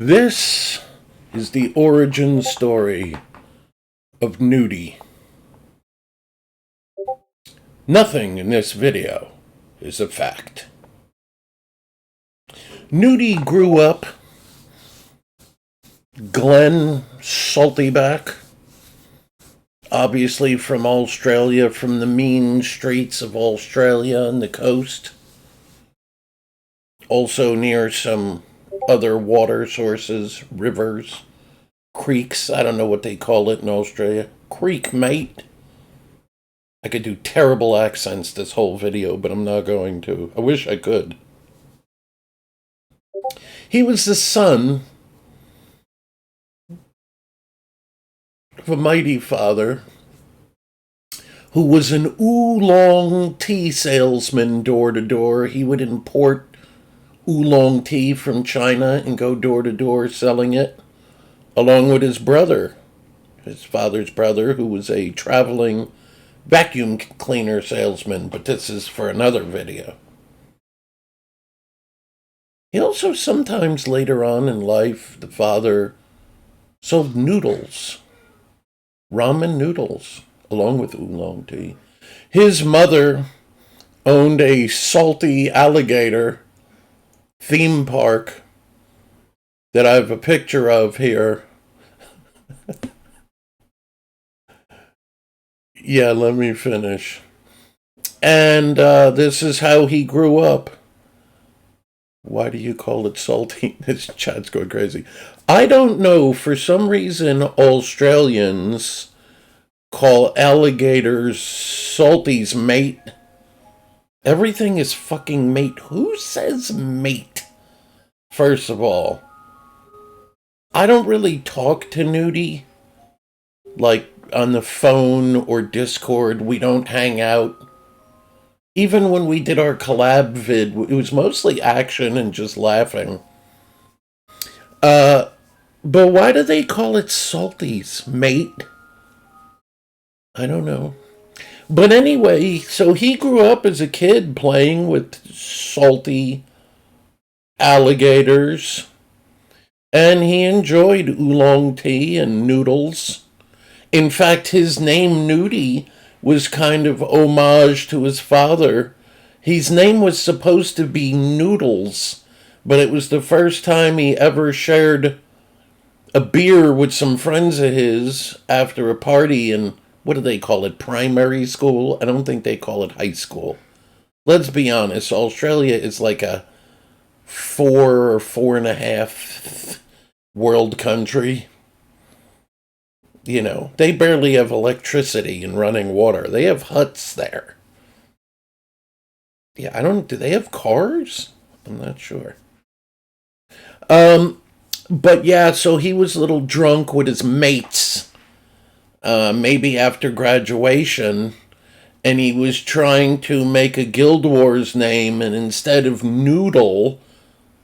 This is the origin story of Noody. Nothing in this video is a fact. Noody grew up Glen Saltyback, obviously from Australia, from the mean streets of Australia and the coast. Also near some other water sources, rivers, creeks. I don't know what they call it in Australia. Creek, mate. I could do terrible accents this whole video, but I'm not going to. I wish I could. He was the son of a mighty father who was an oolong tea salesman door to door. He would import oolong tea from China and go door to door selling it, along with his brother, his father's brother, who was a traveling vacuum cleaner salesman, but this is for another video. He also sometimes later on in life, the father sold noodles, ramen noodles, along with oolong tea. His mother owned a salty alligator theme park that I have a picture of here. Yeah, let me finish. And this is how he grew up. Why do you call it salty? This chat's going crazy. I don't know. For some reason, Australians call alligators salties, mate. Everything is fucking mate. Who says mate? First of all, I don't really talk to Noody. Like on the phone or Discord, we don't hang out. Even when we did our collab vid, it was mostly action and just laughing. But why do they call it salties, mate? I don't know. But anyway, so he grew up as a kid playing with salty alligators, and he enjoyed oolong tea and noodles. In fact, his name Noody was kind of homage to his father. His name was supposed to be Noodles, but it was the first time he ever shared a beer with some friends of his after a party in, what do they call it, primary school? I don't think they call it high school. Let's be honest, Australia is like a 4 or 4.5 world country. You know, they barely have electricity and running water. They have huts there. Yeah, do they have cars? I'm not sure. But yeah, so he was a little drunk with his mates, maybe after graduation, and he was trying to make a Guild Wars name, and instead of noodle,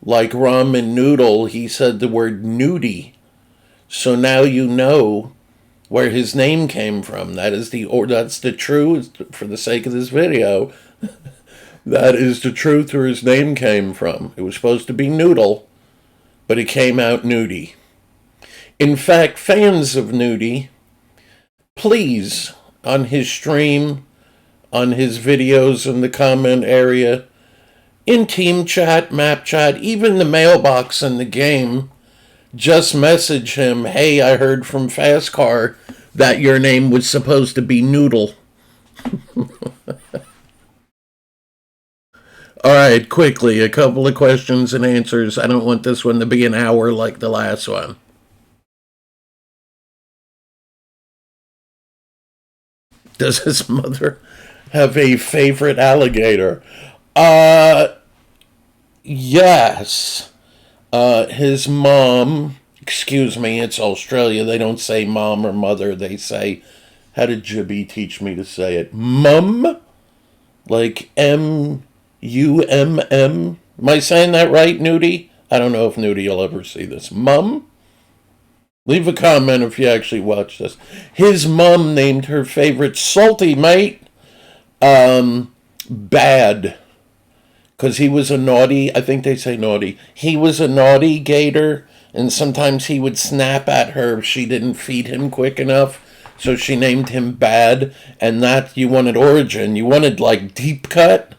like ramen noodle, he said the word Noody. So now you know where his name came from. That's the truth, for the sake of this video. That is the truth where his name came from. It was supposed to be Noodle, but it came out Noody. In fact, fans of Noody, please, on his stream, on his videos in the comment area, in team chat, map chat, even the mailbox in the game, just message him, hey, I heard from Fastcar that your name was supposed to be Noodle. All right, quickly, a couple of questions and answers. I don't want this one to be an hour like the last one. Does his mother have a favorite alligator? Yes. His mom, excuse me, it's Australia. They don't say mom or mother. They say, how did Jibby teach me to say it? Mum? Like M-U-M-M? Am I saying that right, Noody? I don't know if Noody will ever see this. Mum? Leave a comment if you actually watch this. His mom named her favorite salty, mate. Bad. Because he was a naughty, I think they say naughty. He was a naughty gator, and sometimes he would snap at her if she didn't feed him quick enough. So she named him Bad, and that you wanted origin. You wanted like deep cut.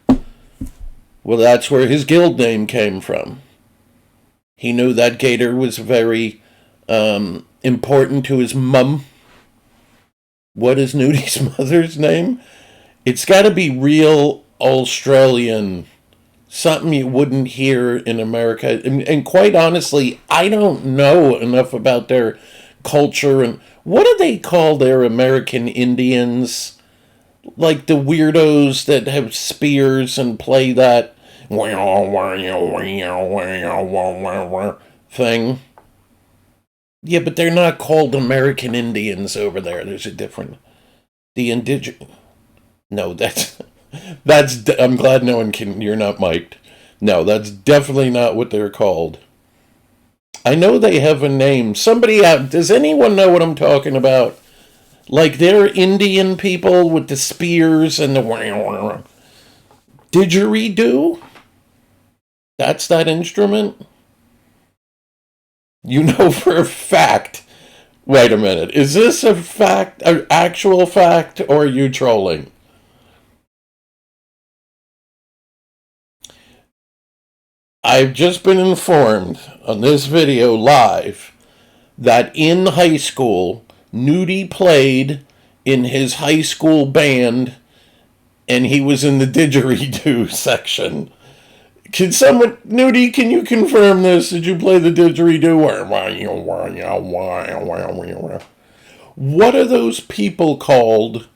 Well, that's where his guild name came from. He knew that Gator was very important to his mum. What is Noody's mother's name? It's got to be real Australian. Something you wouldn't hear in America. And quite honestly, I don't know enough about their culture. And what do they call their American Indians? Like the weirdos that have spears and play that thing. Yeah, but they're not called American Indians over there. There's a different. The indigenous. No, that's. I'm glad no one can. You're not mic'd. No, that's definitely not what they're called. I know they have a name. Somebody out. Does anyone know what I'm talking about? Like they're Indian people with the spears and the didgeridoo? That's that instrument? You know for a fact. Wait a minute. Is this a fact, an actual fact, or are you trolling? I've just been informed on this video live that in high school, Noody played in his high school band and he was in the didgeridoo section. Can someone, Noody, can you confirm this? Did you play the didgeridoo? What are those people called?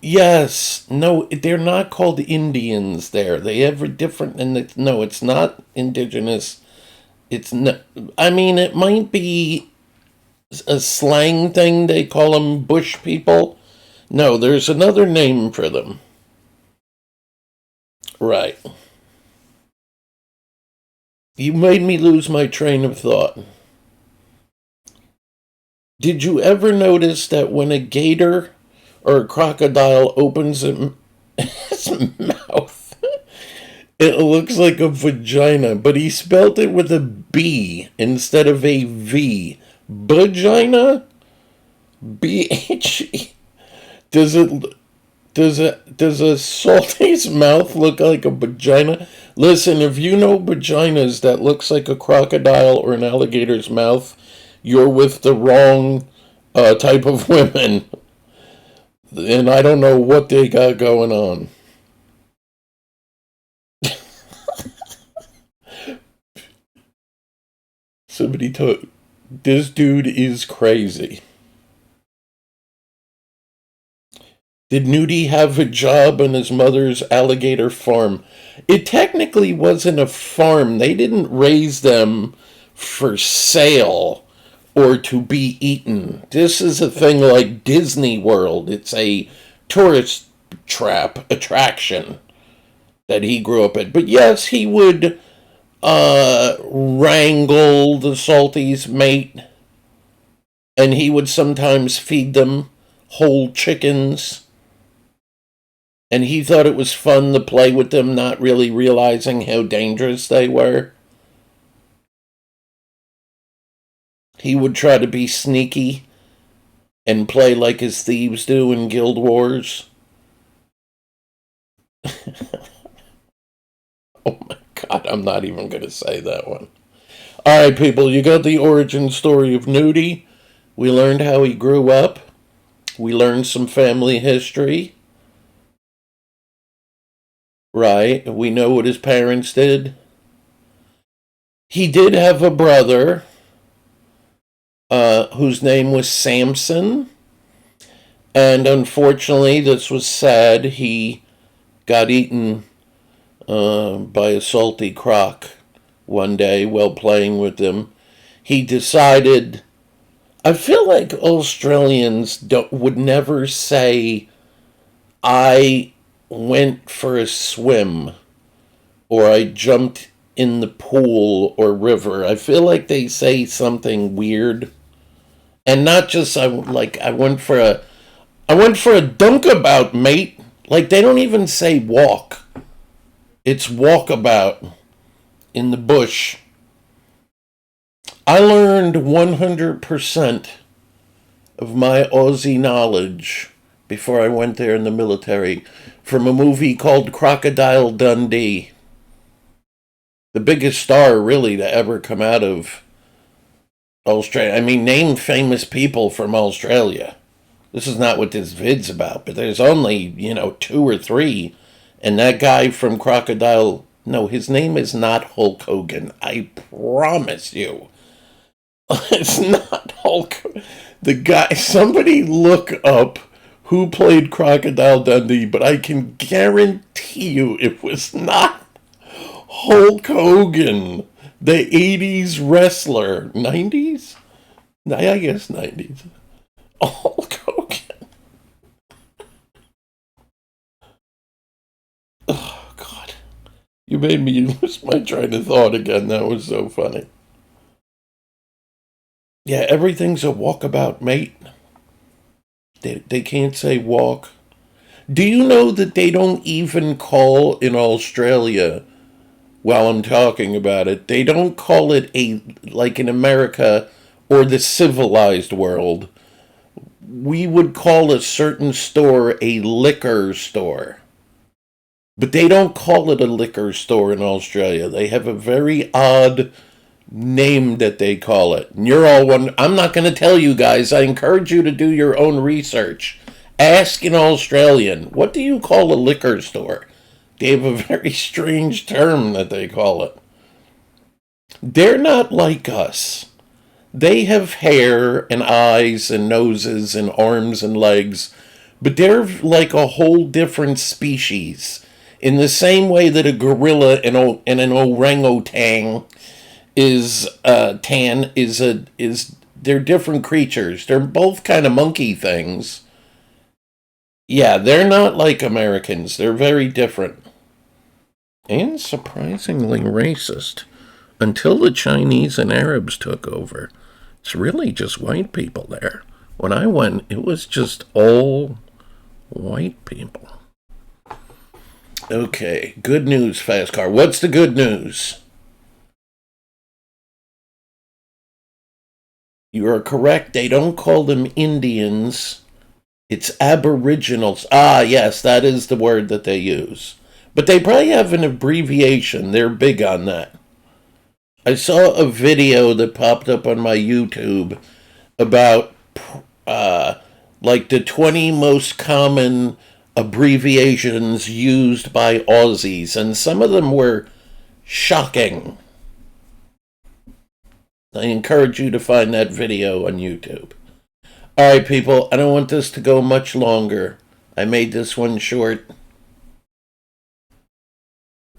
Yes, no, they're not called Indians there. They have a different, and no, it's not indigenous. It's not, I mean, it might be a slang thing. They call them bush people. No, there's another name for them. Right. You made me lose my train of thought. Did you ever notice that when a gator or a crocodile opens its mouth, it looks like a vagina, but he spelled it with a B instead of a V. Vagina? B-H-E. Does a salty's mouth look like a vagina? Listen, if you know vaginas that looks like a crocodile or an alligator's mouth, you're with the wrong type of women. And I don't know what they got going on. Somebody told this dude is crazy. Did Noody have a job on his mother's alligator farm? It technically wasn't a farm. They didn't raise them for sale or to be eaten. This is a thing like Disney World. It's a tourist trap attraction that he grew up at. But yes, he would wrangle the salty's mate, and he would sometimes feed them whole chickens. And he thought it was fun to play with them, not really realizing how dangerous they were. He would try to be sneaky and play like his thieves do in Guild Wars. Oh my God, I'm not even going to say that one. Alright, people, you got the origin story of Noody. We learned how he grew up. We learned some family history. Right, we know what his parents did. He did have a brother whose name was Samson. And unfortunately, this was sad. He got eaten by a salty croc one day while playing with them. He decided. I feel like Australians would never say, I went for a swim or I jumped in the pool or river. I feel like they say something weird. And not just I went for a dunkabout, mate. Like they don't even say walk. It's walkabout in the bush. I learned 100% of my Aussie knowledge before I went there in the military from a movie called Crocodile Dundee. The biggest star, really, to ever come out of Australia. I mean, name famous people from Australia. This is not what this vid's about, but there's only, two or three. And that guy from Crocodile, no, his name is not Hulk Hogan. I promise you. It's not Hulk. The guy, somebody look up who played Crocodile Dundee, but I can guarantee you it was not Hulk Hogan, the 80s wrestler. 90s? I guess 90s. Hulk Hogan. Oh, God. You made me lose my train of thought again. That was so funny. Yeah, everything's a walkabout, mate. They can't say walk. Do you know that they don't even call in Australia, while I'm talking about it, they don't call it like in America or the civilized world, we would call a certain store a liquor store. But they don't call it a liquor store in Australia. They have a very odd name that they call it. And you're all one. I'm not going to tell you guys. I encourage you to do your own research. Ask an Australian, what do you call a liquor store? They have a very strange term that they call it. They're not like us. They have hair and eyes and noses and arms and legs, but they're like a whole different species. In the same way that a gorilla and an orangutan is they're different creatures. They're both kind of monkey things. Yeah, they're not like Americans. They're very different. And surprisingly racist. Until the Chinese and Arabs took over, it's really just white people there. When I went, it was just all white people. Okay, good news, Fast Car. What's the good news? You are correct. They don't call them Indians. It's Aboriginals. Ah, yes, that is the word that they use. But they probably have an abbreviation. They're big on that. I saw a video that popped up on my YouTube about like the 20 most common abbreviations used by Aussies, and some of them were shocking. I encourage you to find that video on YouTube. Alright, people, I don't want this to go much longer. I made this one short.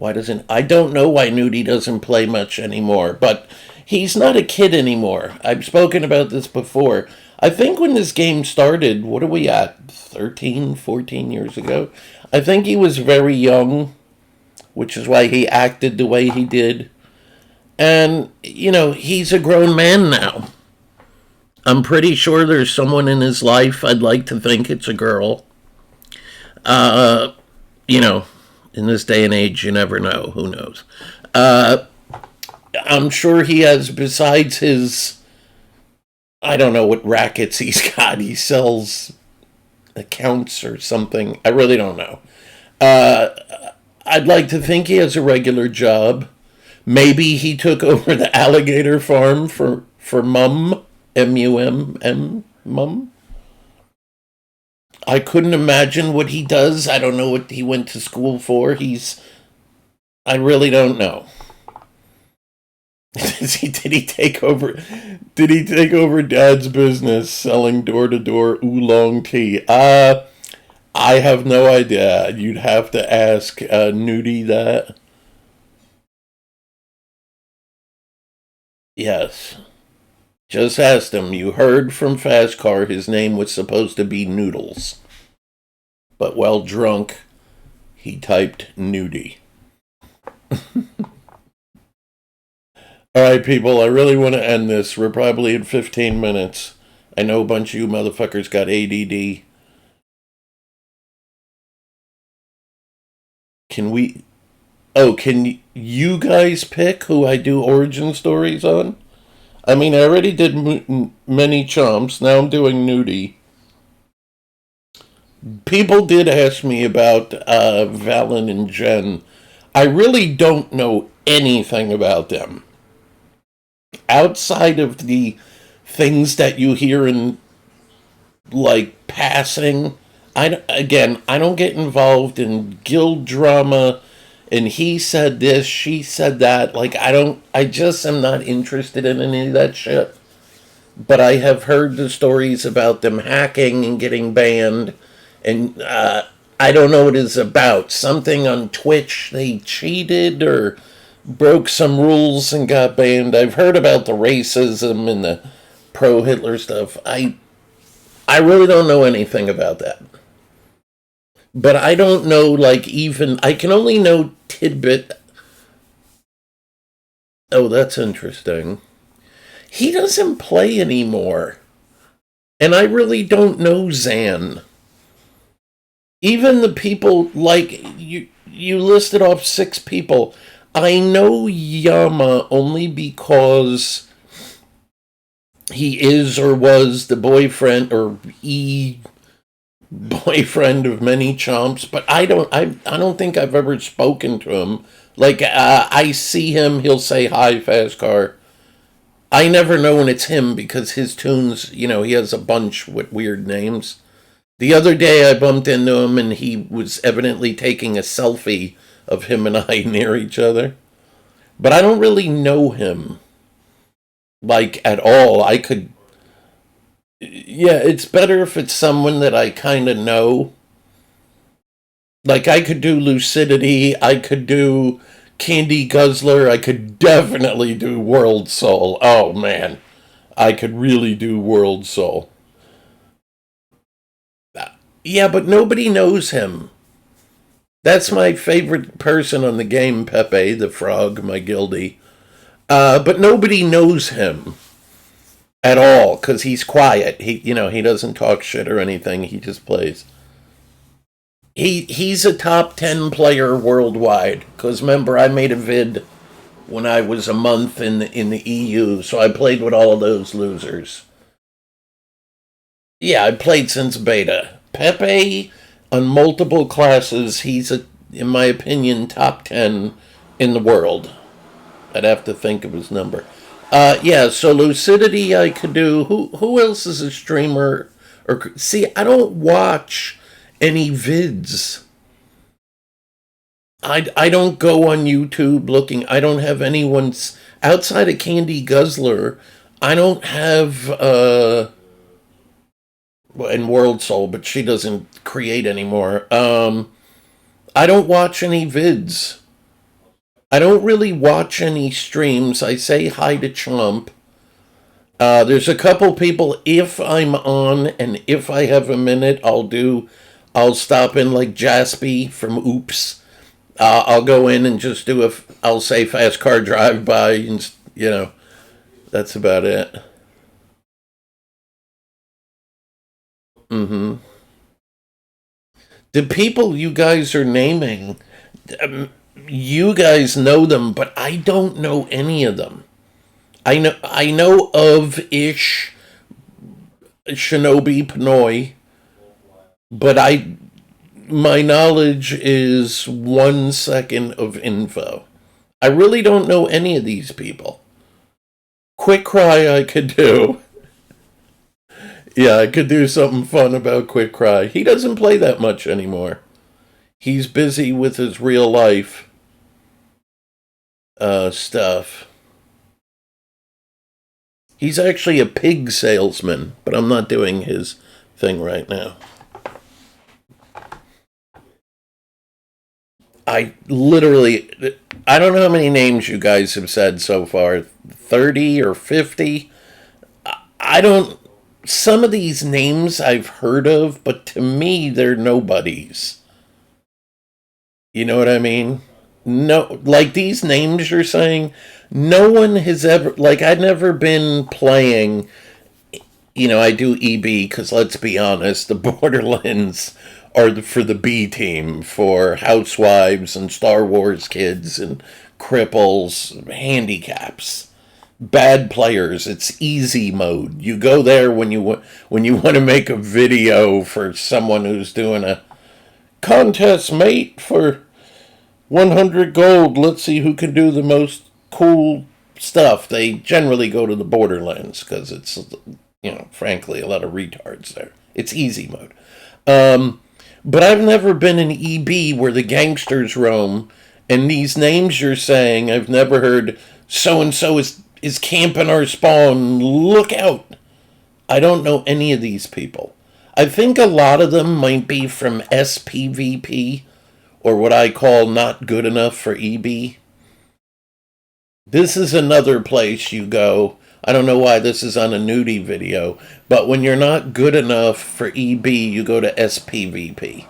I don't know why Noody doesn't play much anymore, but he's not a kid anymore. I've spoken about this before. I think when this game started, what are we at? 13, 14 years ago? I think he was very young, which is why he acted the way he did. And, he's a grown man now. I'm pretty sure there's someone in his life. I'd like to think it's a girl. In this day and age, you never know. Who knows? I'm sure he has, besides his, I don't know what rackets he's got. He sells accounts or something. I really don't know. I'd like to think he has a regular job. Maybe he took over the alligator farm for Mum, M-U-M, Mum. I couldn't imagine what he does. I don't know what he went to school for. I really don't know. Did he take over? Did he take over Dad's business selling door-to-door oolong tea? I have no idea. You'd have to ask Noody that. Yes. Just asked him. You heard from Fast Car his name was supposed to be Noodles. But while drunk, he typed Noody. Alright, people, I really want to end this. We're probably in 15 minutes. I know a bunch of you motherfuckers got ADD. Can you guys pick who I do origin stories on? I mean, I already did many chomps. Now I'm doing Noody. People did ask me about Valen and Jen. I really don't know anything about them outside of the things that you hear in like passing. I don't get involved in guild drama and he said this, she said that. Like I just am not interested in any of that shit. But I have heard the stories about them hacking and getting banned, and I don't know what it's about. Something on Twitch, they cheated or broke some rules and got banned. I've heard about the racism and the pro Hitler stuff. I really don't know anything about that. But I don't know, like, even I can only know tidbit. Oh, that's interesting. He doesn't play anymore. And I really don't know Zan. Even the people, like, you listed off six people. I know Yama only because he is or was the boyfriend or boyfriend of many chomps, but I don't think I've ever spoken to him. Like I see him, he'll say hi, fast car. I never know when it's him because his tunes, he has a bunch with weird names. The other day I bumped into him and he was evidently taking a selfie of him and I near each other. But I don't really know him, like, at all. Yeah, it's better if it's someone that I kind of know. Like, I could do Lucidity, I could do Candy Guzzler, I could definitely do World Soul. Oh, man. I could really do World Soul. Yeah, but nobody knows him. That's my favorite person on the game, Pepe, the frog, my guildie. But nobody knows him at all because he's quiet. He doesn't talk shit or anything. He just plays. He's a top 10 player worldwide. Because remember, I made a vid when I was a month in the EU, so I played with all of those losers. Yeah, I played since beta. Pepe on multiple classes. He's in my opinion, top 10 in the world. I'd have to think of his number. Yeah, so Lucidity I could do. Who else is a streamer? Or see, I don't watch any vids. I don't go on YouTube looking. I don't have anyone's outside of Candy Guzzler. I don't have and World Soul, but she doesn't create anymore. I don't watch any vids. I don't really watch any streams. I say hi to Chomp. There's a couple people, if I'm on and if I have a minute, I'll stop in like Jaspy from Oops. I'll go in and just I'll say fast car drive by and, that's about it. Mm-hmm. The people you guys are naming, um, you guys know them, but I don't know any of them. I know of Ish, Shinobi, Panoy, but my knowledge is 1 second of info. I really don't know any of these people. Quick Cry I could do. Yeah, I could do something fun about Quick Cry. He doesn't play that much anymore. He's busy with his real life stuff. He's actually a pig salesman, but I'm not doing his thing right now. I don't know how many names you guys have said so far, 30 or 50. I don't, some of these names I've heard of, but to me, they're nobodies. You know what I mean? No, like these names you're saying, no one has ever, like, I've never been playing, I do EB because let's be honest, the Borderlands are for the B team, for housewives and Star Wars kids and cripples, handicaps. bad players. It's easy mode. You go there when you want to make a video for someone who's doing a contest, mate, for 100 gold. Let's see who can do the most cool stuff. They generally go to the Borderlands because it's, frankly, a lot of retards there. It's easy mode. But I've never been in EB where the gangsters roam, and these names you're saying, I've never heard so-and-so is camping our spawn, look out. I don't know any of these people. I think a lot of them might be from SPVP, or what I call not good enough for EB. This is another place you go. I don't know why this is on a Noody video, but when you're not good enough for EB, you go to SPVP.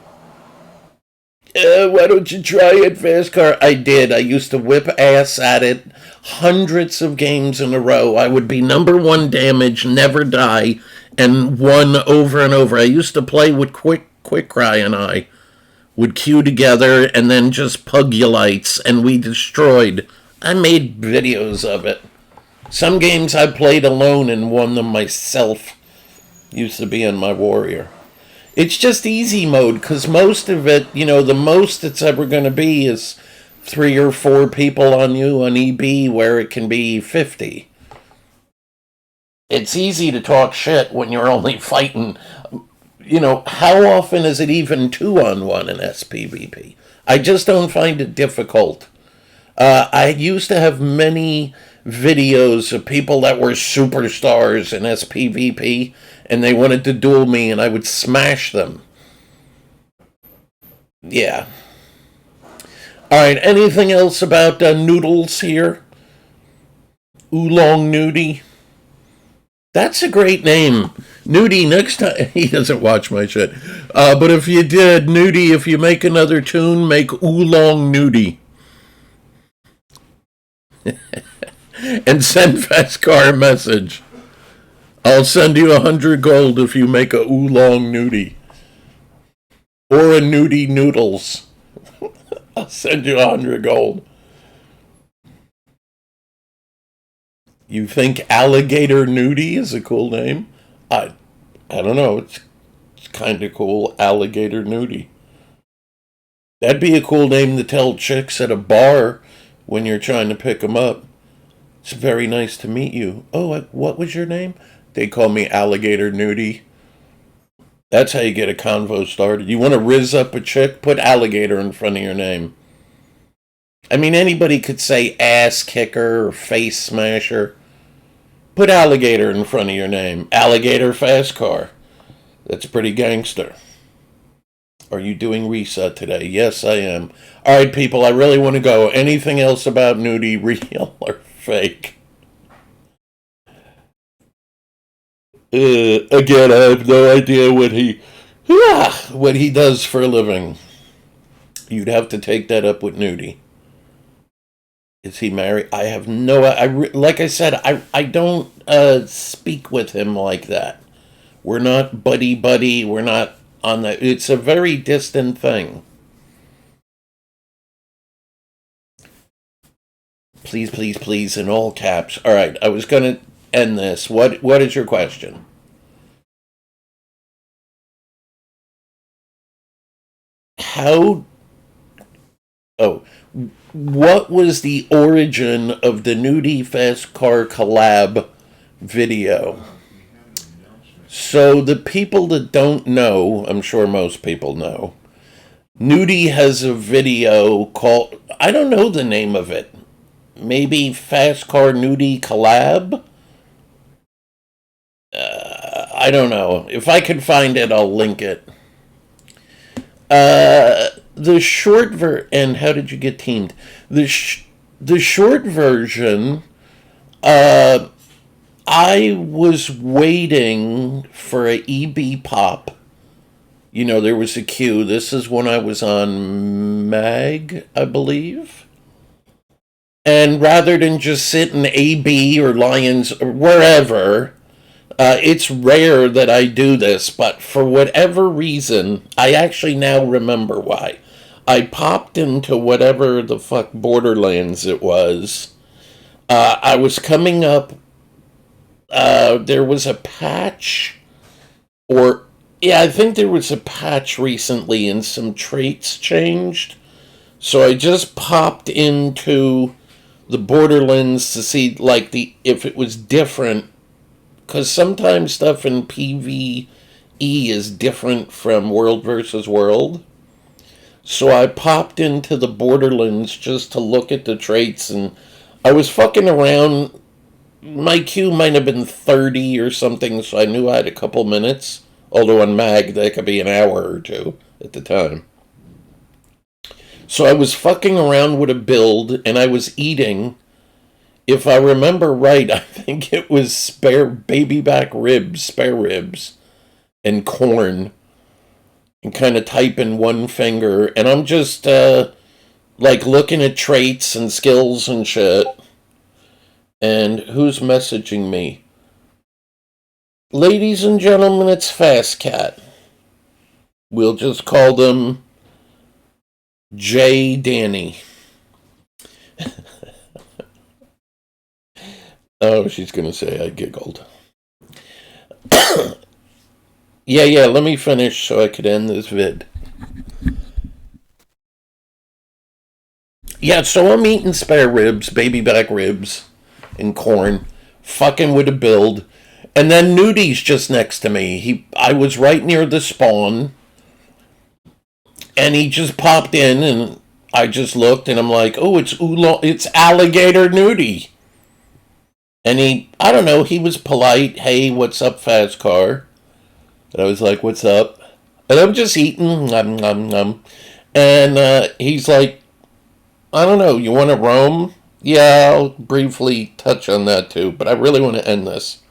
Why don't you try it, Fast Car? I did. I used to whip ass at it hundreds of games in a row. I would be number one damage, never die, and won over and over. I used to play with Quick Cry and I would queue together and then just Pugulites, and we destroyed. I made videos of it. Some games I played alone and won them myself. Used to be on my warrior. It's just easy mode, because most of it, the most it's ever going to be is 3 or 4 people on you on EB, where it can be 50. It's easy to talk shit when you're only fighting. How often is it even 2-on-1 in SPVP? I just don't find it difficult. I used to have many videos of people that were superstars in SPVP, and they wanted to duel me, and I would smash them. Yeah. Alright, anything else about Noodles here? Oolong Noody? That's a great name. Noody, next time... He doesn't watch my shit. But if you did, Noody, if you make another tune, make Oolong Noody. And send Fastcar a message. I'll send you 100 gold if you make a Oolong Noody. Or a Noody Noodles. I'll send you 100 gold. You think Alligator Noody is a cool name? I don't know. It's kind of cool. Alligator Noody. That'd be a cool name to tell chicks at a bar when you're trying to pick them up. It's very nice to meet you. Oh, what was your name? They call me Alligator Noody. That's how you get a convo started. You want to rizz up a chick? Put alligator in front of your name. I mean, anybody could say ass kicker or face smasher. Put alligator in front of your name. Alligator Fast Car. That's pretty gangster. Are you doing reset today? Yes, I am. Alright, people, I really want to go. Anything else about Noody, real or fake? Again, I have no idea what he does for a living. You'd have to take that up with Noody. Is he married? I have no... like I said, I don't speak with him like that. We're not buddy-buddy. We're not on the... It's a very distant thing. Please, please, please, in all caps. All right, I was going to end this. What is your question? What was the origin of the Noody Fast Car collab video? So the people that don't know, I'm sure most people know, Noody has a video called, I don't know the name of it, maybe Fast Car Noody Collab? I don't know. If I can find it, I'll link it. The short and how did you get teamed? The short version, I was waiting for a EB pop. There was a queue. This is when I was on MAG, I believe. And rather than just sit in AB or Lions or wherever, it's rare that I do this, but for whatever reason, I actually now remember why. I popped into whatever the fuck Borderlands it was. I was coming up. There was a patch, or yeah, I think there was a patch recently, and some traits changed. So I just popped into the Borderlands to see like the if it was different, because sometimes stuff in PvE is different from World versus World. So I popped into the Borderlands just to look at the traits, and I was fucking around. My queue might have been 30 or something, so I knew I had a couple minutes. Although on Mag, that could be an hour or two at the time. So I was fucking around with a build, and I was eating. If I remember right, I think it was spare baby back ribs, spare ribs, and corn, and kind of typing one finger. And I'm just, like, looking at traits and skills and shit. And who's messaging me? Ladies and gentlemen, it's Fast Cat. We'll just call them J. Danny. Oh, she's gonna say I giggled. Yeah, let me finish so I could end this vid. Yeah, so I'm eating spare ribs, baby back ribs, and corn, fucking with a build. And then Noody's just next to me. I was right near the spawn, and he just popped in, and I just looked, and I'm like, oh, it's Alligator Noody. And I don't know, he was polite. Hey, what's up, fast car? And I was like, what's up? And I'm just eating, nom, nom, nom. And he's like, I don't know, you want to roam? Yeah, I'll briefly touch on that too, but I really want to end this.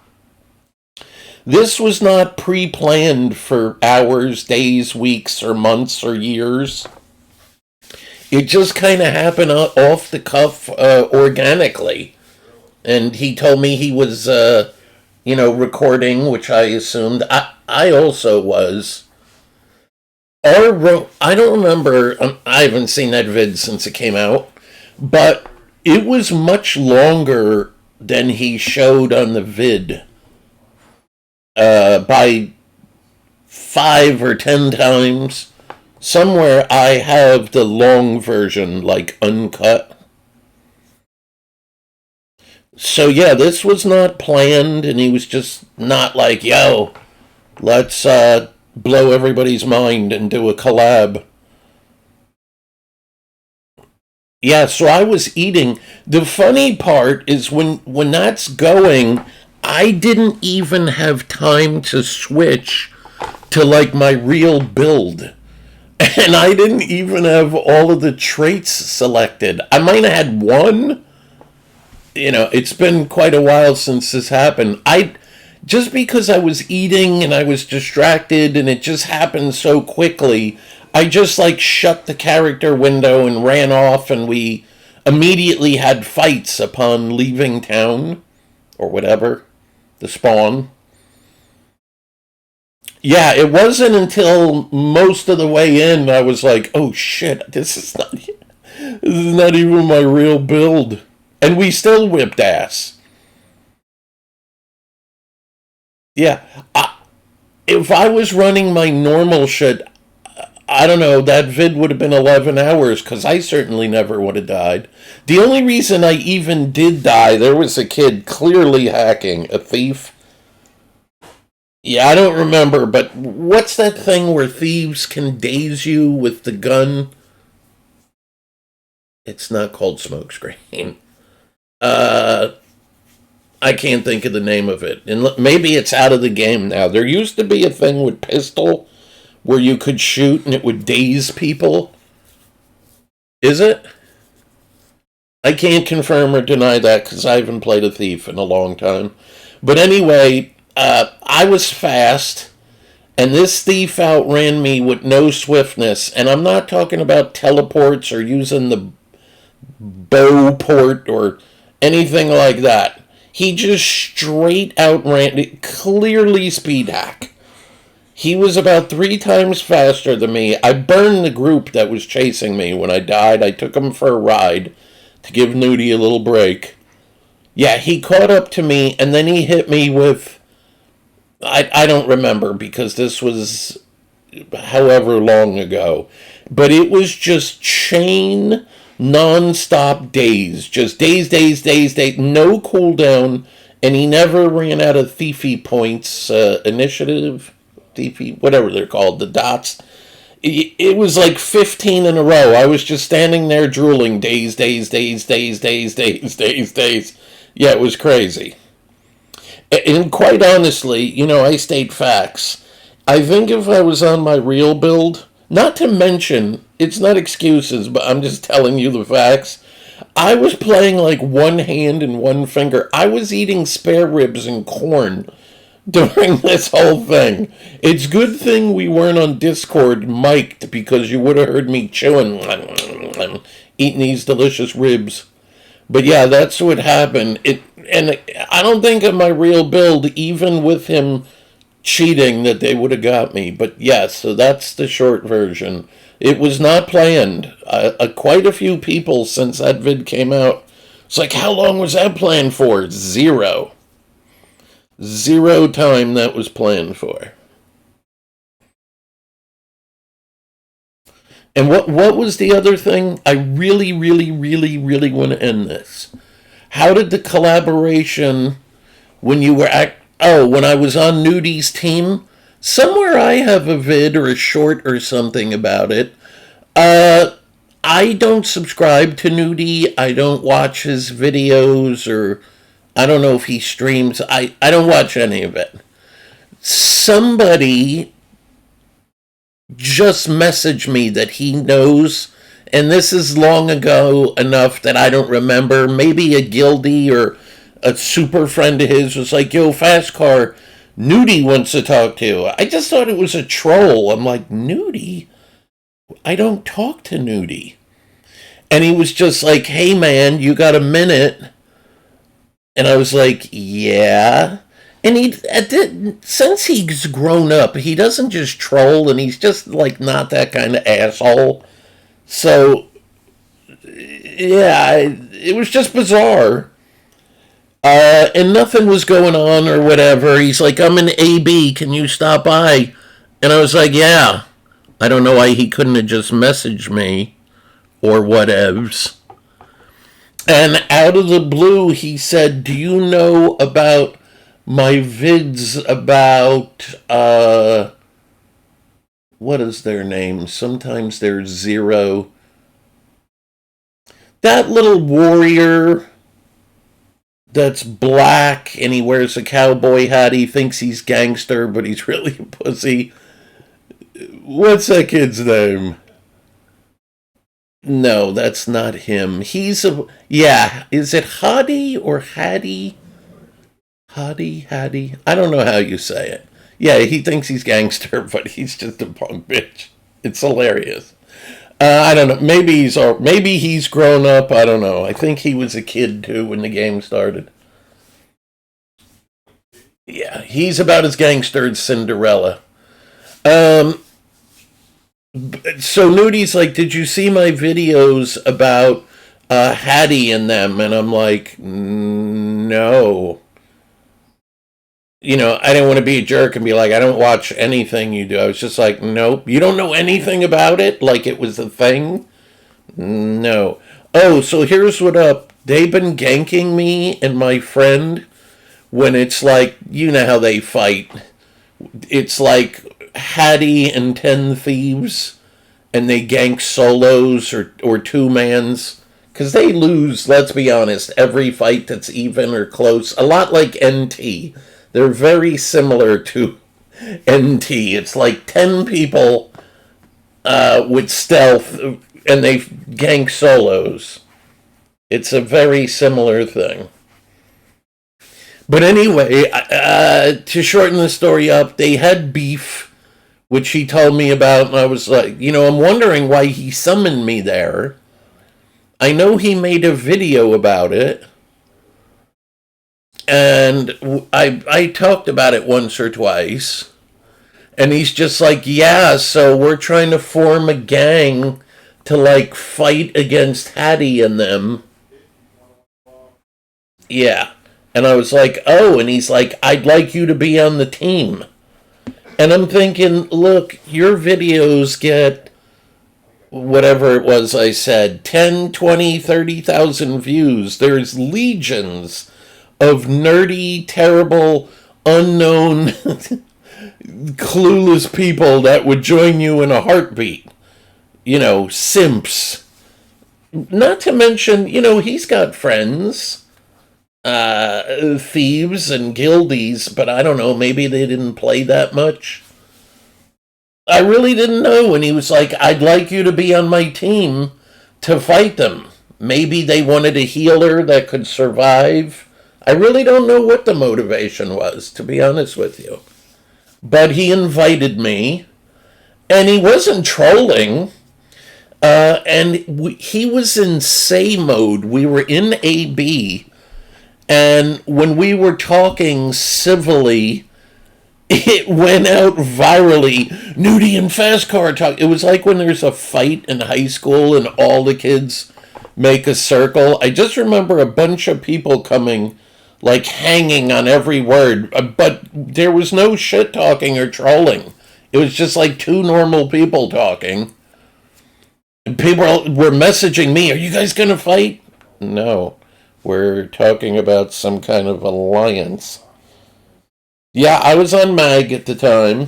This was not pre-planned for hours, days, weeks, or months, or years. It just kind of happened off the cuff, organically. And he told me he was, recording, which I assumed. I also was. I don't remember, I haven't seen that vid since it came out, but it was much longer than he showed on the vid. By 5 or 10 times. Somewhere I have the long version, like uncut. So yeah, this was not planned, and he was just not like, yo, let's blow everybody's mind and do a collab. Yeah, so I was eating. The funny part is when that's going, I didn't even have time to switch to like my real build. And I didn't even have all of the traits selected. I might have had one. It's been quite a while since this happened. Just because I was eating and I was distracted and it just happened so quickly, I just like shut the character window and ran off, and we immediately had fights upon leaving town or whatever, the spawn. Yeah, it wasn't until most of the way in I was like, oh shit, this is not even my real build. And we still whipped ass. Yeah, if I was running my normal shit, I don't know, that vid would have been 11 hours, because I certainly never would have died. The only reason I even did die, there was a kid clearly hacking, a thief. Yeah, I don't remember, but what's that thing where thieves can daze you with the gun? It's not called smokescreen. I can't think of the name of it. And maybe it's out of the game now. There used to be a thing with pistol where you could shoot and it would daze people. Is it? I can't confirm or deny that because I haven't played a thief in a long time. But anyway, I was fast, and this thief outran me with no swiftness. And I'm not talking about teleports or using the bow port or anything like that. He just straight outran it, clearly speed hack. He was about 3 times faster than me. I burned the group that was chasing me when I died. I took him for a ride to give Noody a little break. Yeah, he caught up to me, and then he hit me with, I don't remember because this was however long ago, but it was just chain non-stop days, just days, no cool down, and he never ran out of thiefy points, initiative, thiefy, whatever they're called, the dots. It was like 15 in a row. I was just standing there drooling days. Yeah, it was crazy. And quite honestly, I stayed facts. I think if I was on my real build, not to mention, it's not excuses, but I'm just telling you the facts. I was playing like one hand and one finger. I was eating spare ribs and corn during this whole thing. It's good thing we weren't on Discord mic'd because you would have heard me chewing, eating these delicious ribs. But yeah, that's what happened. And I don't think of my real build, even with him cheating, that they would have got me. But yes, so that's the short version. It was not planned. Quite a few people since that vid came out. It's like, how long was that planned for? Zero. Zero time that was planned for. And what was the other thing? I really want to end this. How did the collaboration when you were when I was on Noody's team? Somewhere I have a vid or a short or something about it. I don't subscribe to Noody. I don't watch his videos, or I don't know if he streams. I don't watch any of it. Somebody just messaged me that he knows, and this is long ago enough that I don't remember. Maybe a guildie or a super friend of his was like, yo, Fast Car, Noody wants to talk to you. I just thought it was a troll. I'm like, Noody? I don't talk to Noody. And he was just like, hey man, you got a minute? And I was like, yeah. And since he's grown up, he doesn't just troll, and he's just like not that kind of asshole. So, yeah, it was just bizarre. And nothing was going on or whatever. He's like, I'm in AB, can you stop by? And I was like, yeah. I don't know why he couldn't have just messaged me or whatevs. And out of the blue, he said, do you know about my vids about, what is their name? Sometimes there's Zero. That little warrior that's black and he wears a cowboy hat. He thinks he's gangster, but he's really a pussy. What's that kid's name? No, that's not him. Yeah, is it Hadi or Hattie? Hattie? I don't know how you say it. Yeah, he thinks he's gangster, but he's just a punk bitch. It's hilarious. I don't know. Maybe he's grown up. I don't know. I think he was a kid too when the game started. Yeah, he's about as gangster as Cinderella. So Noody's like, did you see my videos about Hattie and them? And I'm like, no. I didn't want to be a jerk and be like, I don't watch anything you do. I was just like, nope. You don't know anything about it? Like it was a thing? No. Oh, so here's what up. They've been ganking me and my friend when it's like, you know how they fight. It's like Hattie and 10 Thieves, and they gank solos or two-mans. Because they lose, let's be honest, every fight that's even or close. A lot like NT. They're very similar to NT. It's like 10 people with stealth, and they gank solos. It's a very similar thing. But anyway, to shorten the story up, they had beef, which he told me about, and I was like, I'm wondering why he summoned me there. I know he made a video about it, and I talked about it once or twice, and he's just like, yeah, so we're trying to form a gang to, like, fight against Hattie and them. Yeah. And I was like, oh, and he's like, I'd like you to be on the team. And I'm thinking, look, your videos get whatever it was I said, 10, 20, 30,000 views. There's legions of nerdy, terrible, unknown, clueless people that would join you in a heartbeat. Simps. Not to mention, he's got friends, thieves and guildies, but I don't know, maybe they didn't play that much. I really didn't know when he was like, I'd like you to be on my team to fight them. Maybe they wanted a healer that could survive. I really don't know what the motivation was, to be honest with you. But he invited me, and he wasn't trolling. He was in say mode. We were in AB, and when we were talking civilly, it went out virally. Noody and Fast Car talk. It was like when there's a fight in high school and all the kids make a circle. I just remember a bunch of people coming, like hanging on every word. But there was no shit talking or trolling. It was just like two normal people talking. And people were messaging me, are you guys going to fight? No. We're talking about some kind of alliance. Yeah, I was on MAG at the time.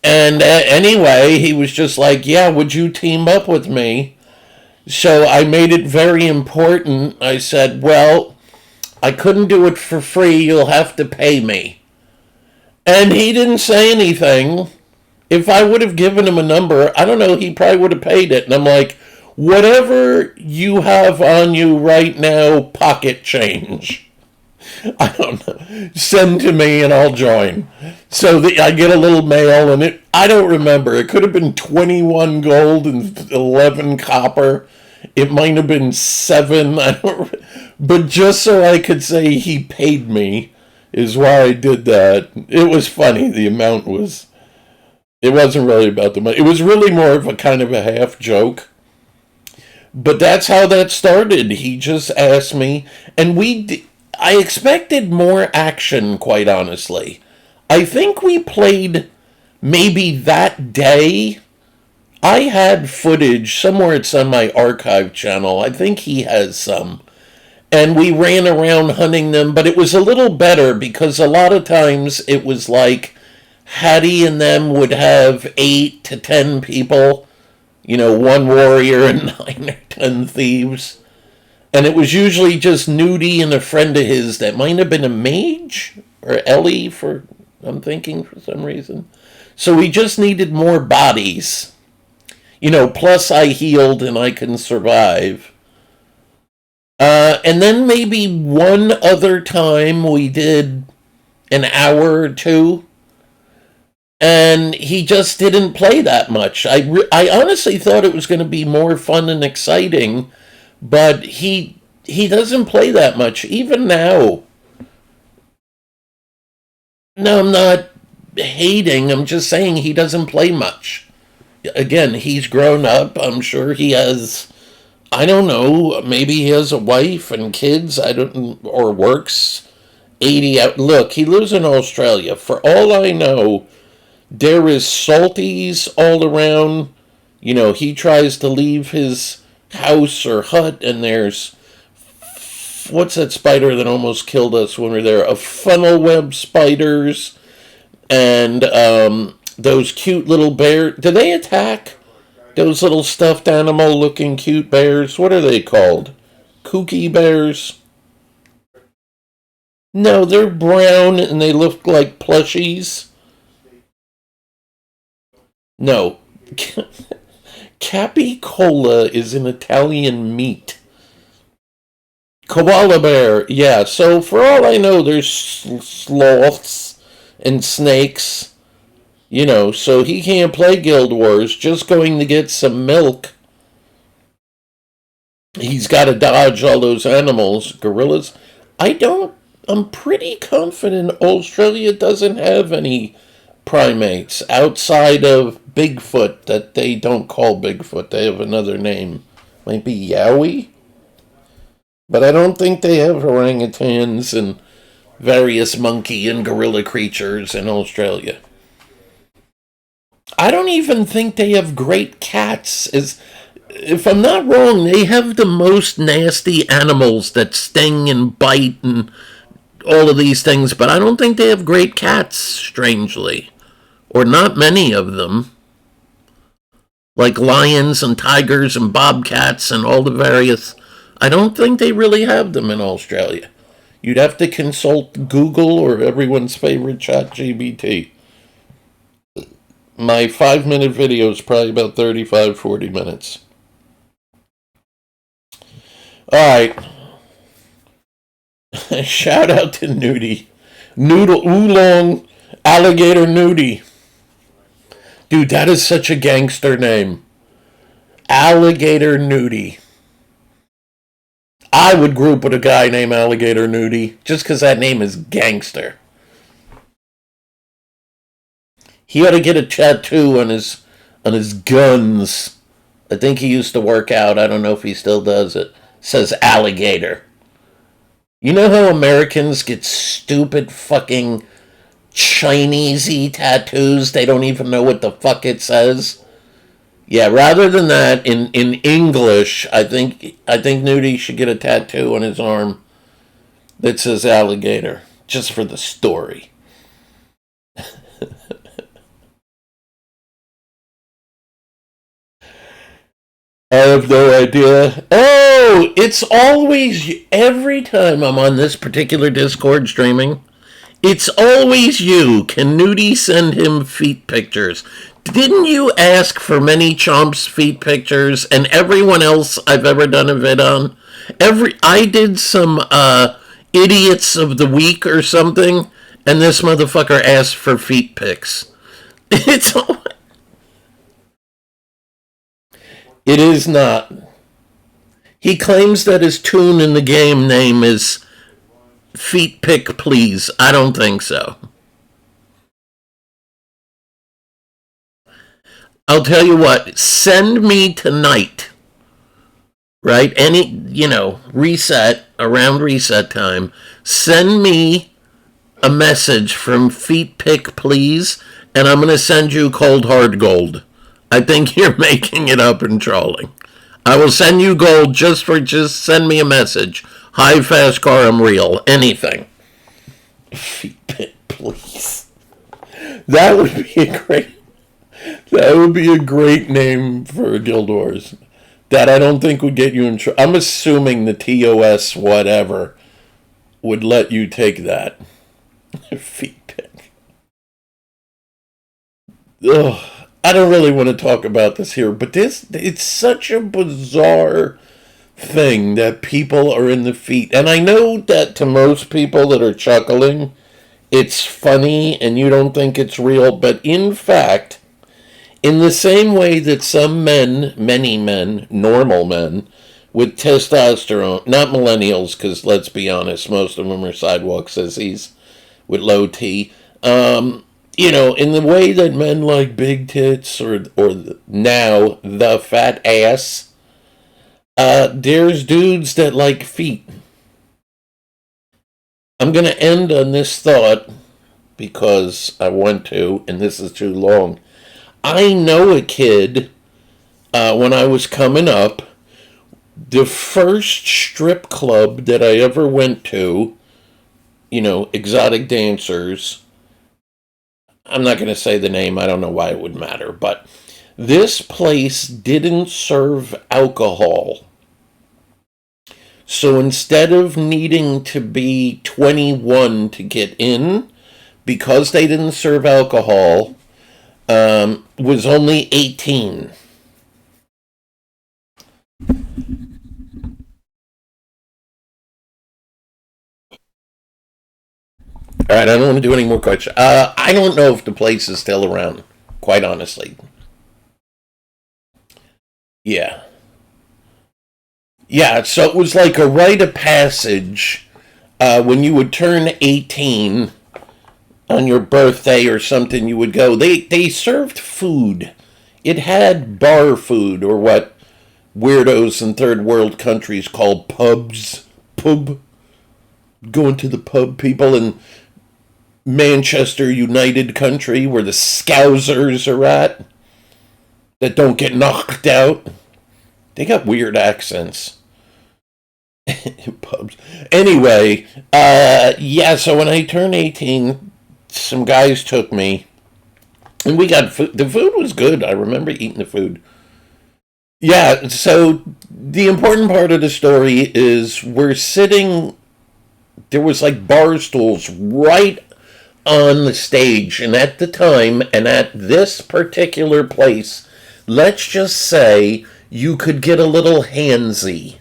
And anyway, he was just like, yeah, would you team up with me? So I made it very important. I said, well, I couldn't do it for free. You'll have to pay me. And he didn't say anything. If I would have given him a number, I don't know, he probably would have paid it. And I'm like, whatever you have on you right now, pocket change. I don't know. Send to me and I'll join. So I get a little mail, and I don't remember. It could have been 21 gold and 11 copper. It might have been 7. But just so I could say he paid me is why I did that. It was funny. The amount was... It wasn't really about the money. It was really more of a kind of a half joke. But that's how that started. He just asked me, and I expected more action, quite honestly. I think we played maybe that day. I had footage, somewhere it's on my archive channel. I think he has some. And we ran around hunting them, but it was a little better because a lot of times it was like Hattie and them would have 8 to 10 people. 1 warrior and 9 or 10 thieves. And it was usually just Noody and a friend of his that might have been a mage or Ellie I'm thinking for some reason. So we just needed more bodies. Plus I healed and I can survive. And then maybe one other time we did an hour or two. And he just didn't play that much. I honestly thought it was going to be more fun and exciting. But he doesn't play that much, even now. No, I'm not hating. I'm just saying he doesn't play much. Again, he's grown up. I'm sure he has, I don't know, maybe he has a wife and kids, or works 80 out. Look, he lives in Australia. For all I know, there is salties all around. He tries to leave his house or hut, and there's, what's that spider that almost killed us when we were there? A funnel web spiders, and those cute little bears. Do they attack those little stuffed animal looking cute bears? What are they called? Kooky bears? No, they're brown and they look like plushies. No. Capicola is an Italian meat. Koala bear, yeah. So for all I know, there's sloths and snakes. So he can't play Guild Wars. Just going to get some milk. He's got to dodge all those animals. Gorillas. I'm pretty confident Australia doesn't have any primates outside of Bigfoot that they don't call Bigfoot. They have another name. Might be Yowie? But I don't think they have orangutans and various monkey and gorilla creatures in Australia. I don't even think they have great cats. If I'm not wrong, they have the most nasty animals that sting and bite and all of these things, but I don't think they have great cats, strangely. Or not many of them. Like lions and tigers and bobcats and all the various. I don't think they really have them in Australia. You'd have to consult Google or everyone's favorite chat GBT. My 5-minute video is probably about 35-40 minutes. Alright. Shout out to Noody. Noodle Oolong Alligator Noody. Dude, that is such a gangster name. Alligator Noody. I would group with a guy named Alligator Noody just because that name is gangster. He ought to get a tattoo on his guns. I think he used to work out. I don't know if he still does it. It says alligator. You know how Americans get stupid fucking Chinesey tattoos? They don't even know what the fuck it says. Yeah, rather than that, in English, I think Noody should get a tattoo on his arm that says alligator, just for the story. I have no idea. Oh, it's always, every time I'm on this particular Discord streaming, it's always you. Can Noody send him feet pictures? Didn't you ask for many chomps feet pictures and everyone else I've ever done a vid on? I did some idiots of the week or something, and this motherfucker asked for feet pics. It's It is not. He claims that his tune in the game name is Feet Pick Please. I don't think so. I'll tell you what, send me tonight, right? Reset, around reset time, send me a message from Feet Pick Please, and I'm going to send you cold hard gold. I think you're making it up and trolling. I will send you gold just send me a message. Hi, fast car, I'm real. Anything. Feet Pick Please. That would be a great name for Guild Wars. That I don't think would get you in trouble. I'm assuming the TOS whatever would let you take that. Feet pick. Ugh. I don't really want to talk about this here, but it's such a bizarre thing that people are in the feet. And I know that to most people that are chuckling, it's funny and you don't think it's real, but in fact, in the same way that some men, many men, normal men, with testosterone, not millennials, because let's be honest, most of them are sidewalk sissies with low T, in the way that men like big tits or now the fat ass, there's dudes that like feet. I'm going to end on this thought because I want to, and this is too long. I know a kid, when I was coming up, the first strip club that I ever went to, exotic dancers, I'm not going to say the name, I don't know why it would matter, but this place didn't serve alcohol. So instead of needing to be 21 to get in, because they didn't serve alcohol, was only 18. All right, I don't want to do any more questions. I don't know if the place is still around, quite honestly. Yeah. Yeah, so it was like a rite of passage when you would turn 18 on your birthday or something, you would go. They served food. It had bar food, or what weirdos in third world countries call pubs. pub, going to the pub, people in Manchester United country where the Scousers are at that don't get knocked out. They got weird accents. Pubs. Anyway, yeah, so when I turned 18, some guys took me, and we got food. The food was good. I remember eating the food. Yeah, so the important part of the story is we're sitting, there was like bar stools right on the stage, and at the time, and at this particular place, let's just say you could get a little handsy.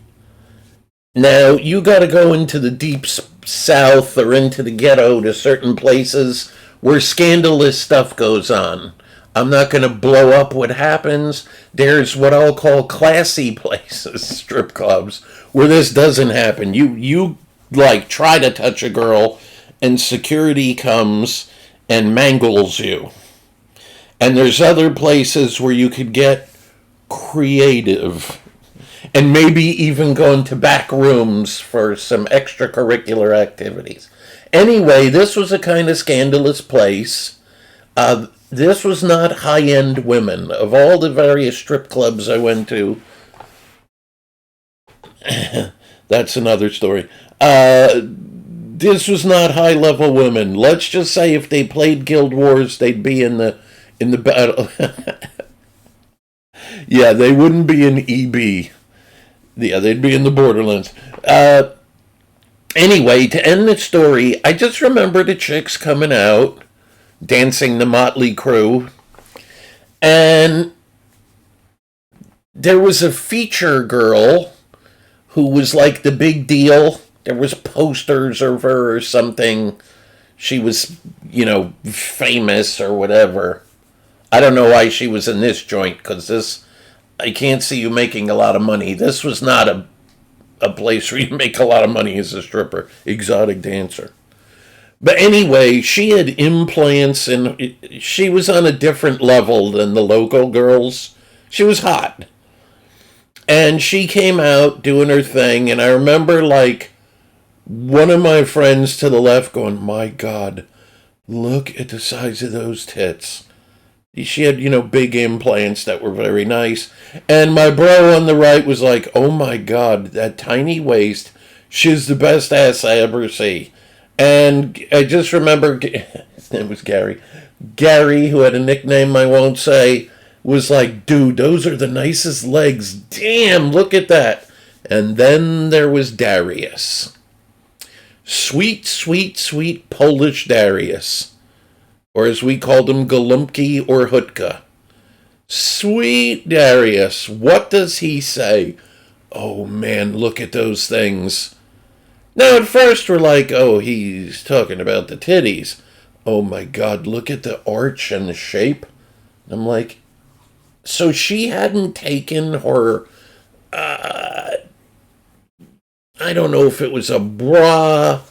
Now, you got to go into the deep south or into the ghetto to certain places where scandalous stuff goes on. I'm not going to blow up what happens. There's what I'll call classy places, strip clubs, where this doesn't happen. You like try to touch a girl and security comes and mangles you. And there's other places where you could get creative and maybe even go into back rooms for some extracurricular activities. Anyway, this was a kind of scandalous place. This was not high-end women. Of all the various strip clubs I went to, that's another story. This was not high-level women. Let's just say if they played Guild Wars, they'd be in the battle. Yeah, they wouldn't be in EB. Yeah, they'd be in the Borderlands. Anyway, to end the story, I just remember the chicks coming out, dancing the Motley Crew, and there was a feature girl who was like the big deal. There was posters of her or something. She was, famous or whatever. I don't know why she was in this joint, because I can't see you making a lot of money. This was not a place where you make a lot of money as a stripper, exotic dancer. But anyway, she had implants and she was on a different level than the local girls. She was hot. And she came out doing her thing, and I remember like one of my friends to the left going, "My God, look at the size of those tits." She had, big implants that were very nice. And my bro on the right was like, "Oh my God, that tiny waist. She's the best ass I ever see." And I just remember, his name was Gary. Gary, who had a nickname I won't say, was like, "Dude, those are the nicest legs. Damn, look at that." And then there was Darius. Sweet, sweet, sweet Polish Darius. Or as we called him, Golumpki or Hutka. Sweet Darius. What does he say? "Oh man, look at those things." Now at first we're like, oh, he's talking about the titties. "Oh my God, look at the arch and the shape." I'm like, so she hadn't taken her, I don't know if it was a bra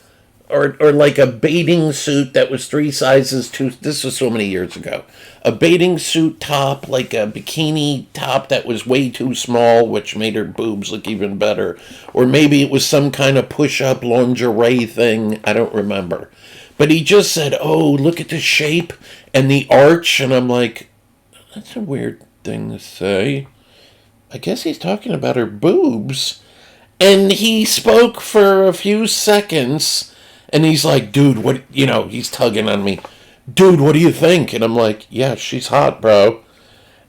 or like a bathing suit that was 3 sizes too, this was so many years ago. A bathing suit top, like a bikini top that was way too small, which made her boobs look even better. Or maybe it was some kind of push-up lingerie thing, I don't remember. But he just said, "Oh, look at the shape and the arch," and I'm like, that's a weird thing to say. I guess he's talking about her boobs. And he spoke for a few seconds, and he's like, "Dude, what," he's tugging on me. "Dude, what do you think?" And I'm like, "Yeah, she's hot, bro."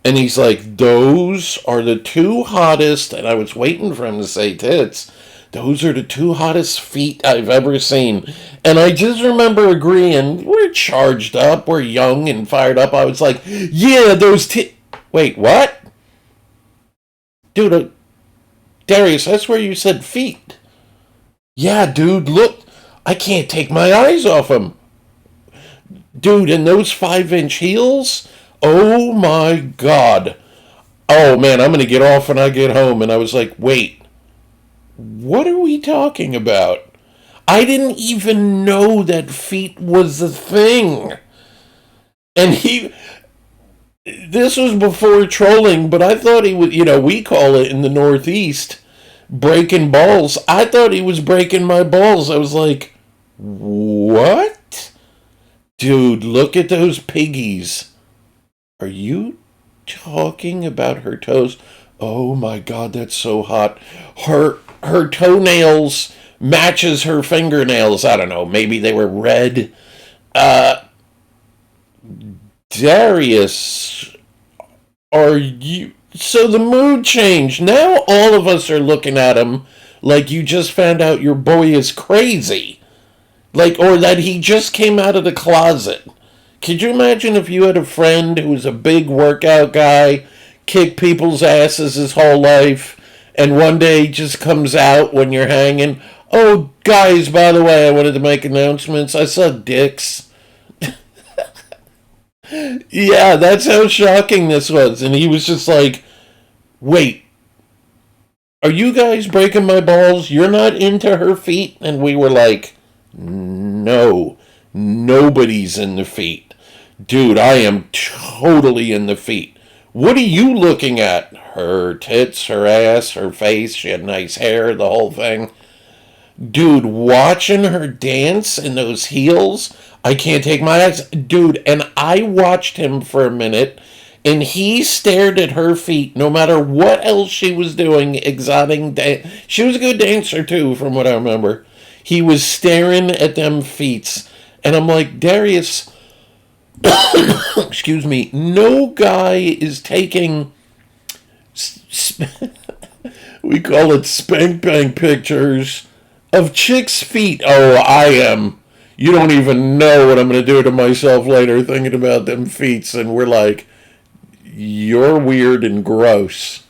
And he's like, "Those are the 2 hottest," and I was waiting for him to say tits. "Those are the 2 hottest feet I've ever seen." And I just remember agreeing. We're charged up, we're young and fired up. I was like, "Yeah, those Wait, what? Dude, Darius, that's where you said feet." "Yeah, dude, look. I can't take my eyes off them. Dude, and those 5-inch heels? Oh my God. Oh man, I'm going to get off when I get home." And I was like, wait, what are we talking about? I didn't even know that feet was a thing. And this was before trolling, but I thought he would, we call it in the Northeast, breaking balls. I thought he was breaking my balls. I was like, what? Dude, look at those piggies. Are you talking about her toes? Oh my god, that's so hot. Her toenails matches her fingernails. I don't know, maybe they were red. Uh Darius, are you, so the mood changed. Now all of us are looking at him like you just found out your boy is crazy. Like, or that he just came out of the closet. Could you imagine if you had a friend who was a big workout guy, kicked people's asses his whole life, and one day just comes out when you're hanging? Oh, guys, by the way, I wanted to make announcements. I suck dicks. Yeah, that's how shocking this was. And he was just like, wait, are you guys breaking my balls? You're not into her feet? And we were like, no, nobody's in the feet. Dude, I am totally in the feet. What are you looking at? Her tits, her ass, her face. She had nice hair, the whole thing. Dude, watching her dance in those heels, I can't take my eyes. Dude, and I watched him for a minute, and he stared at her feet no matter what else she was doing, exotic dance. She was a good dancer, too, from what I remember. He was staring at them feet, and I'm like, Darius, excuse me, no guy is taking, we call it spank bank pictures of chicks' feet. Oh, I am. You don't even know what I'm going to do to myself later thinking about them feet. And we're like, you're weird and gross.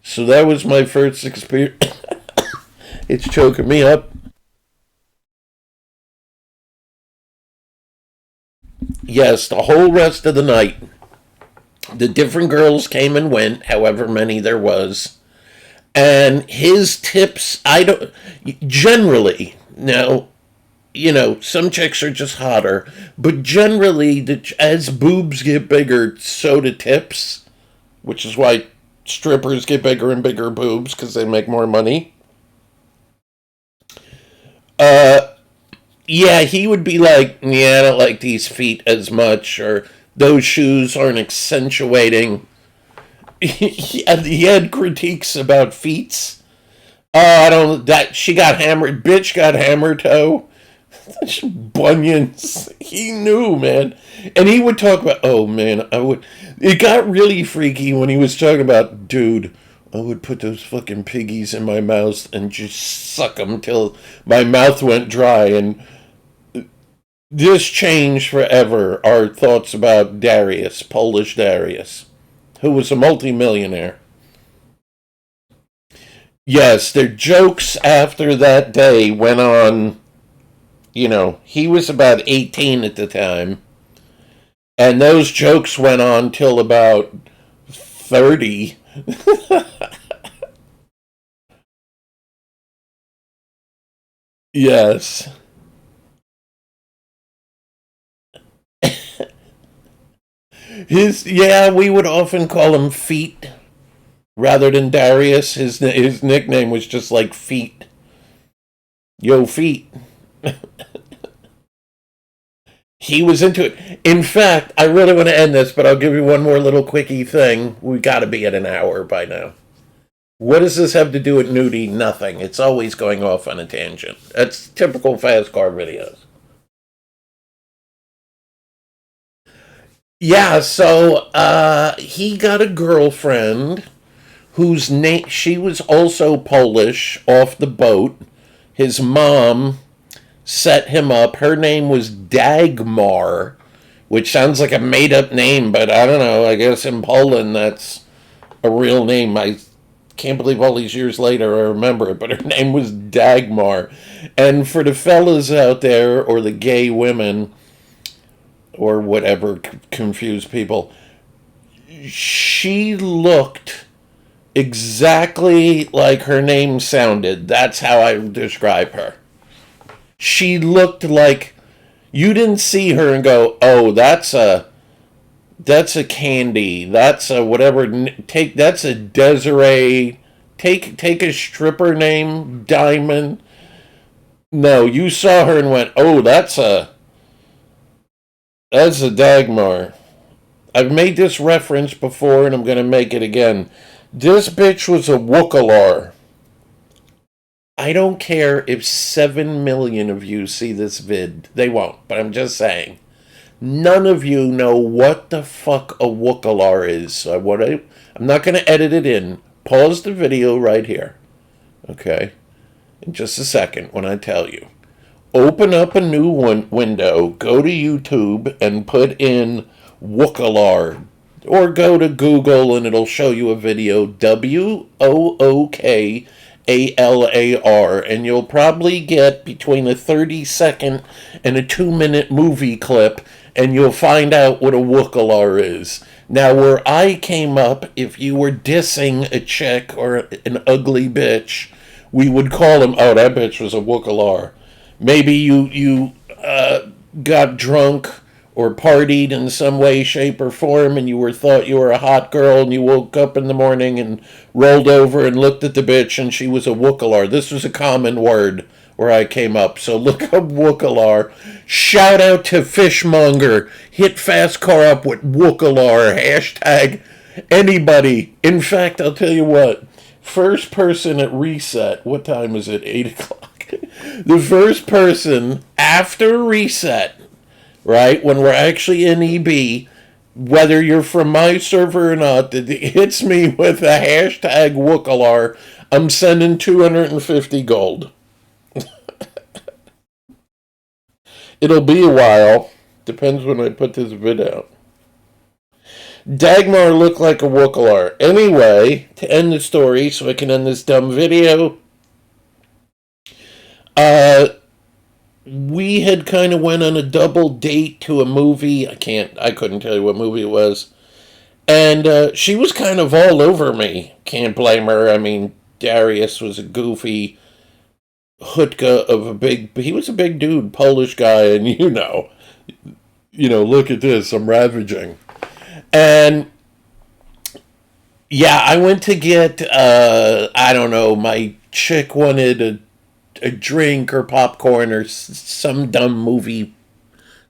So that was my first experience. It's choking me up. Yes, the whole rest of the night, the different girls came and went, however many there was. And his tips, I don't, generally, now, you know, some chicks are just hotter, but generally, as boobs get bigger, so do tips, which is why strippers get bigger and bigger boobs, because they make more money. Uh, yeah, he would be like, yeah, I don't like these feet as much, or those shoes aren't accentuating. He had critiques about feet. Oh, I don't, that, she got hammered, bitch got hammer toe. Bunions. He knew, man. And he would talk about, oh man, it got really freaky when he was talking about, dude, I would put those fucking piggies in my mouth and just suck them till my mouth went dry. And this changed forever our thoughts about Darius, Polish Darius, who was a multimillionaire. Yes, their jokes after that day went on. You know, he was about 18 at the time, and those jokes went on till about 30. Yes. Yeah, we would often call him Feet rather than Darius. His nickname was just like Feet. Yo, Feet. He was into it. In fact, I really want to end this, but I'll give you one more little quickie thing. We got to be at an hour by now. What does this have to do with Noody? Nothing. It's always going off on a tangent. That's typical fast car videos. Yeah, so he got a girlfriend whose name, she was also Polish off the boat. His mom set him up. Her name was Dagmar, which sounds like a made up name, but I don't know. I guess in Poland that's a real name. I can't believe all these years later I remember it, but her name was Dagmar. And for the fellas out there, or the gay women, or whatever, confused people, she looked exactly like her name sounded. That's how I describe her. She looked like, you didn't see her and go, oh, that's a Candy, that's a whatever, take, that's a Desiree Take a stripper name, Diamond. No, you saw her and went, "Oh, that's a Dagmar." I've made this reference before, and I'm going to make it again. This bitch was a Wookalar. I don't care if 7 million of you see this vid. They won't, but I'm just saying. None of you know what the fuck a Wookalar is. So I'm not going to edit it in. Pause the video right here. Okay? In just a second when I tell you. Open up a new window, go to YouTube, and put in Wookalar. Or go to Google and it'll show you a video, Wookalar, and you'll probably get between a 30-second and a 2-minute movie clip, and you'll find out what a Wookalar is. Now, where I came up, if you were dissing a chick or an ugly bitch, we would call him, "Oh, that bitch was a Wookalar." Maybe you got drunk or partied in some way, shape, or form, and thought you were a hot girl, and you woke up in the morning and rolled over and looked at the bitch, and she was a Wookalar. This was a common word where I came up. So look up Wookalar. Shout out to Fishmonger. Hit Fast Car Up with Wookalar. Hashtag anybody. In fact, I'll tell you what. First person at reset. What time is it? 8 o'clock. The first person after reset, right, when we're actually in EB, whether you're from my server or not, that hits me with a hashtag Wookalar, I'm sending 250 gold. It'll be a while. Depends when I put this vid out. Dagmar looked like a Wookalar. Anyway, to end the story so I can end this dumb video, we had kind of went on a double date to a movie. I couldn't tell you what movie it was. And she was kind of all over me. Can't blame her. I mean, Darius was a goofy hutka of he was a big dude, Polish guy, and look at this, I'm ravaging. And yeah, I went to get, I don't know, my chick wanted a drink or popcorn or some dumb movie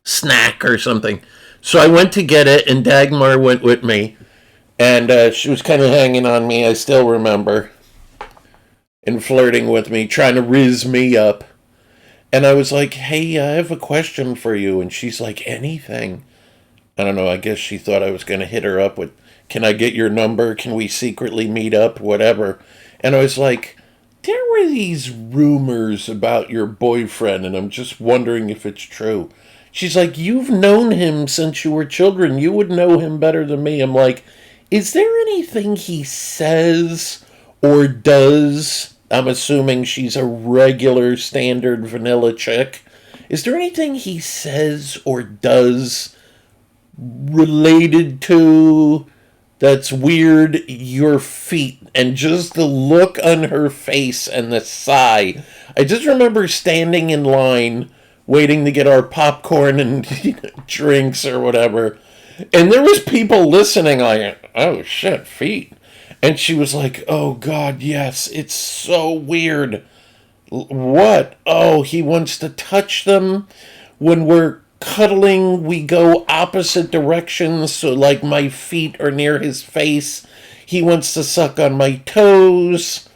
snack or something. So I went to get it, and Dagmar went with me. And she was kind of hanging on me, I still remember. And flirting with me, trying to rizz me up. And I was like, "Hey, I have a question for you." And she's like, "Anything." I don't know, I guess she thought I was going to hit her up with, "Can I get your number? Can we secretly meet up?" Whatever. And I was like, "There were these rumors about your boyfriend, and I'm just wondering if it's true." She's like, "You've known him since you were children. You would know him better than me." I'm like, "Is there anything he says or does?" I'm assuming she's a regular, standard, vanilla chick. "Is there anything he says or does related to that's weird?" Your feet. And just the look on her face and the sigh. I just remember standing in line waiting to get our popcorn and drinks or whatever, and there was people listening like, "Oh shit, feet." And she was like, "Oh God, yes, it's so weird." "What?" "Oh, he wants to touch them. When we're cuddling, we go opposite directions, so like my feet are near his face. He wants to suck on my toes."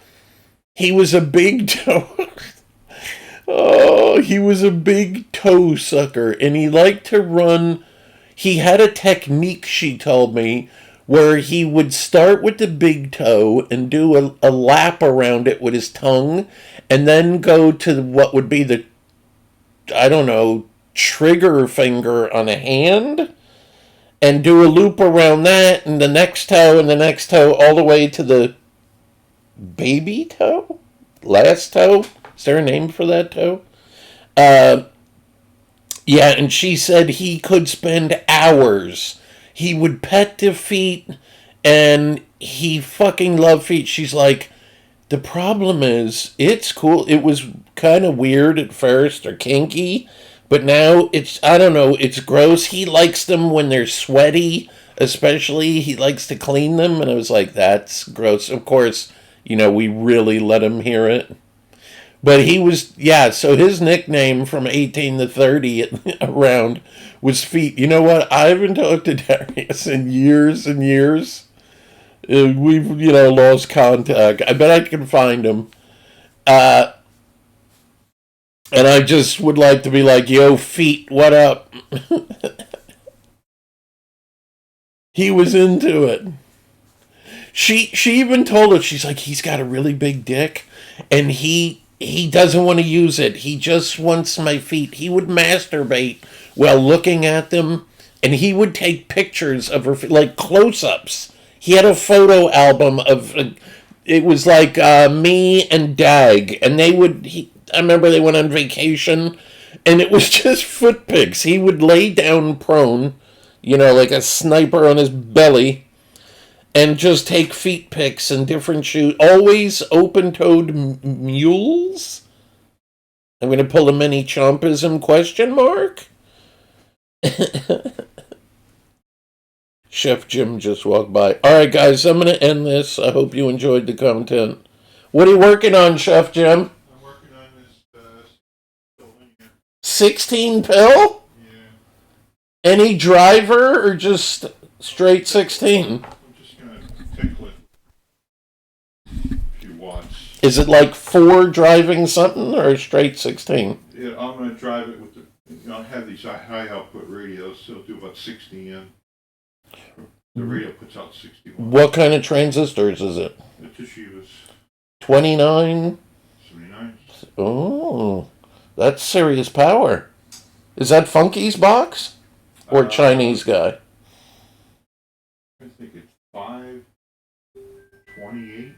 He was a big toe. Oh, he was a big toe sucker, and he liked to run. He had a technique, she told me, where he would start with the big toe and do a lap around it with his tongue, and then go to what would be the, I don't know, trigger finger on a hand, and do a loop around that, and the next toe, and the next toe, all the way to the baby toe? Last toe? Is there a name for that toe? Yeah, and she said he could spend hours. He would pet the feet, and he fucking loved feet. She's like, "The problem is, it's cool. It was kind of weird at first, or kinky, but now it's, I don't know, it's gross. He likes them when they're sweaty, especially. He likes to clean them." And I was like, "That's gross." Of course, We really let him hear it. But he was, yeah, so his nickname from 18 to 30 around was Feet. You know what? I haven't talked to Darius in years and years. We've, lost contact. I bet I can find him. Uh, and I just would like to be like, yo, Feet, what up? He was into it. She even told us, she's like, he's got a really big dick, and he doesn't want to use it. He just wants my feet. He would masturbate while looking at them, and he would take pictures of her feet, like close-ups. He had a photo album of, it was like me and Dag, and I remember they went on vacation, and it was just foot pics. He would lay down prone, like a sniper on his belly, and just take feet pics in different shoes. Always open-toed mules? I'm going to pull a mini chompism question mark? Chef Jim just walked by. All right, guys, I'm going to end this. I hope you enjoyed the content. What are you working on, Chef Jim? I'm working on this 16 pill? Yeah. Any driver or just straight 16? Tickle it a few watts. Is it like 4 driving something or straight 16? Yeah, I'm going to drive it with I have these high output radios, so it'll do about 60 in. The radio puts out 61. What kind of transistors is it? It's Yeshivas. 29? 79. Oh, that's serious power. Is that Funky's box? Or Chinese guy? I think it's 528.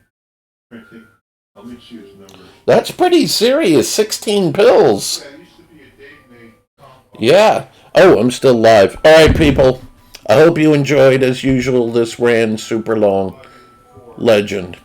I think. Let me see his number. That's pretty serious. 16 pills. Yeah, it used to be a Dave-made combo. Yeah. Oh, I'm still live. All right, people. I hope you enjoyed, as usual, this ran super long. Legend.